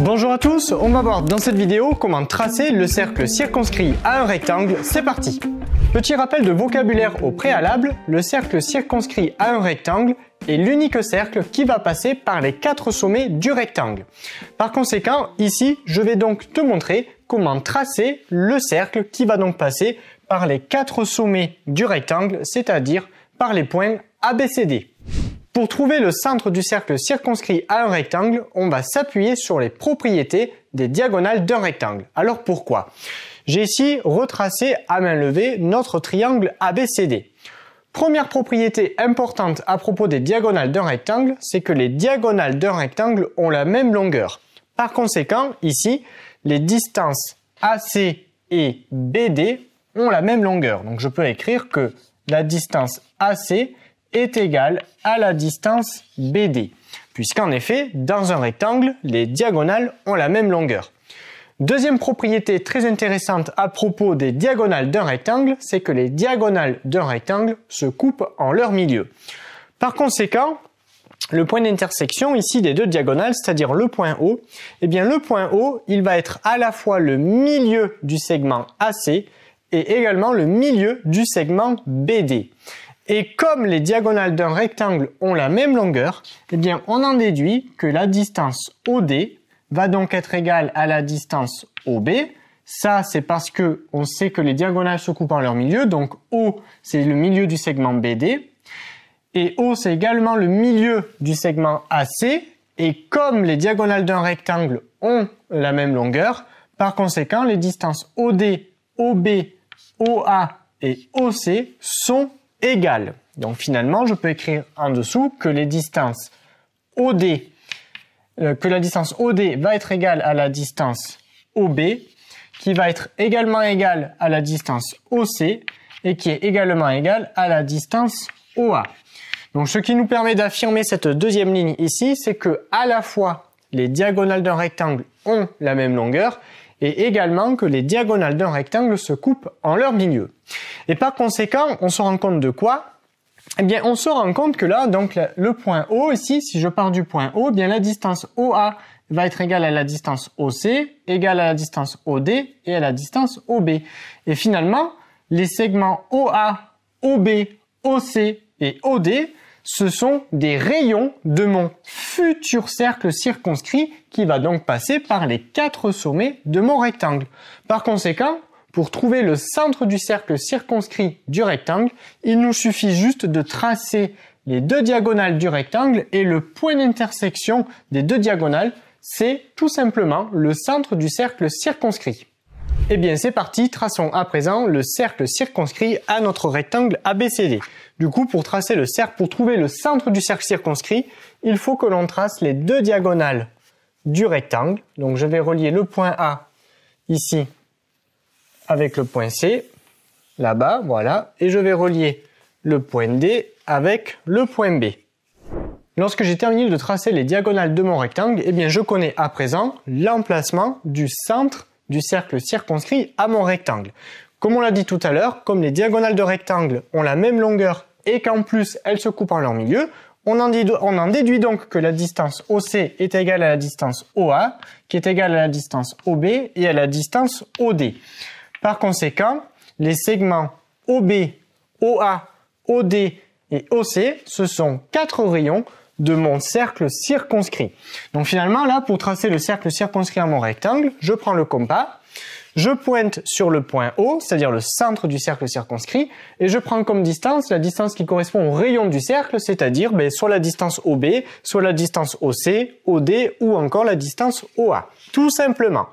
Bonjour à tous, on va voir dans cette vidéo comment tracer le cercle circonscrit à un rectangle, c'est parti! Petit rappel de vocabulaire au préalable, le cercle circonscrit à un rectangle est l'unique cercle qui va passer par les 4 sommets du rectangle. Par conséquent, ici, je vais donc te montrer comment tracer le cercle qui va donc passer par les 4 sommets du rectangle, c'est-à-dire par les points ABCD. Pour trouver le centre du cercle circonscrit à un rectangle, on va s'appuyer sur les propriétés des diagonales d'un rectangle. Alors pourquoi? J'ai ici retracé à main levée notre triangle ABCD. Première propriété importante à propos des diagonales d'un rectangle, c'est que les diagonales d'un rectangle ont la même longueur. Par conséquent, ici, les distances AC et BD ont la même longueur. Donc je peux écrire que la distance AC est égale à la distance BD, puisqu'en effet, dans un rectangle, les diagonales ont la même longueur. Deuxième propriété très intéressante à propos des diagonales d'un rectangle, c'est que les diagonales d'un rectangle se coupent en leur milieu. Par conséquent, le point d'intersection ici des deux diagonales, c'est-à-dire le point O, eh bien le point O, il va être à la fois le milieu du segment AC et également le milieu du segment BD. Et comme les diagonales d'un rectangle ont la même longueur, eh bien on en déduit que la distance OD va donc être égale à la distance OB. Ça, c'est parce que on sait que les diagonales se coupent en leur milieu, donc O, c'est le milieu du segment BD, et O, c'est également le milieu du segment AC, et comme les diagonales d'un rectangle ont la même longueur, par conséquent, les distances OD, OB, OA et OC sont égales. Donc finalement, je peux écrire en dessous que les distances OD, que la distance OD va être égale à la distance OB, qui va être également égale à la distance OC et qui est également égale à la distance OA. Donc ce qui nous permet d'affirmer cette deuxième ligne ici, c'est que à la fois les diagonales d'un rectangle ont la même longueur et également que les diagonales d'un rectangle se coupent en leur milieu. Et par conséquent, on se rend compte de quoi? Eh bien, on se rend compte que là, donc le point O ici, si je pars du point O, eh bien la distance OA va être égale à la distance OC, égale à la distance OD et à la distance OB. Et finalement, les segments OA, OB, OC et OD, ce sont des rayons de mon futur cercle circonscrit qui va donc passer par les 4 sommets de mon rectangle. Par conséquent, pour trouver le centre du cercle circonscrit du rectangle, il nous suffit juste de tracer les deux diagonales du rectangle et le point d'intersection des deux diagonales, c'est tout simplement le centre du cercle circonscrit. Eh bien c'est parti, traçons à présent le cercle circonscrit à notre rectangle ABCD. Du coup, pour trouver le centre du cercle circonscrit, il faut que l'on trace les deux diagonales du rectangle. Donc je vais relier le point A ici avec le point C, là-bas, voilà, et je vais relier le point D avec le point B. Lorsque j'ai terminé de tracer les diagonales de mon rectangle, eh bien je connais à présent l'emplacement du centre du cercle circonscrit à mon rectangle. Comme on l'a dit tout à l'heure, comme les diagonales de rectangle ont la même longueur et qu'en plus elles se coupent en leur milieu, on en déduit donc que la distance OC est égale à la distance OA, qui est égale à la distance OB et à la distance OD. Par conséquent, les segments OB, OA, OD et OC, ce sont 4 rayons de mon cercle circonscrit. Donc finalement, là, pour tracer le cercle circonscrit à mon rectangle, je prends le compas, je pointe sur le point O, c'est-à-dire le centre du cercle circonscrit, et je prends comme distance la distance qui correspond au rayon du cercle, c'est-à-dire soit la distance OB, soit la distance OC, OD ou encore la distance OA. Tout simplement.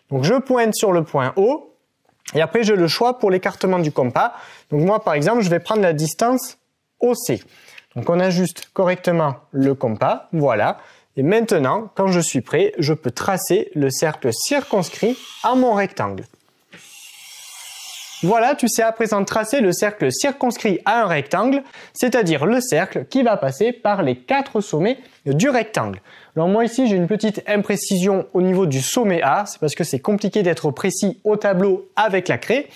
Donc je pointe sur le point O, et après, j'ai le choix pour l'écartement du compas. Donc moi, par exemple, je vais prendre la distance OC. Donc on ajuste correctement le compas, voilà. Et maintenant, quand je suis prêt, je peux tracer le cercle circonscrit à mon rectangle. Voilà, tu sais à présent tracer le cercle circonscrit à un rectangle, c'est-à-dire le cercle qui va passer par les 4 sommets du rectangle. Alors moi ici j'ai une petite imprécision au niveau du sommet A, c'est parce que c'est compliqué d'être précis au tableau avec la craie.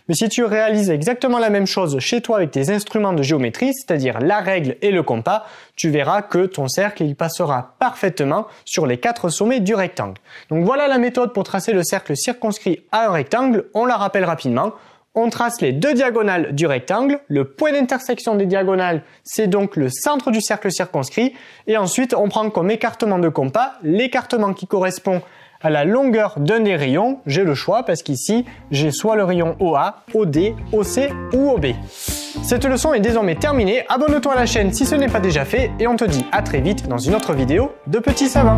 Mais si tu réalises exactement la même chose chez toi avec tes instruments de géométrie, c'est-à-dire la règle et le compas, tu verras que ton cercle il passera parfaitement sur les 4 sommets du rectangle. Donc voilà la méthode pour tracer le cercle circonscrit à un rectangle, on la rappelle rapidement. On trace les 2 diagonales du rectangle, le point d'intersection des diagonales, c'est donc le centre du cercle circonscrit, et ensuite on prend comme écartement de compas l'écartement qui correspond à la longueur d'un des rayons. J'ai le choix parce qu'ici, j'ai soit le rayon OA, OD, OC ou OB. Cette leçon est désormais terminée, abonne-toi à la chaîne si ce n'est pas déjà fait, et on te dit à très vite dans une autre vidéo de Petit Savant.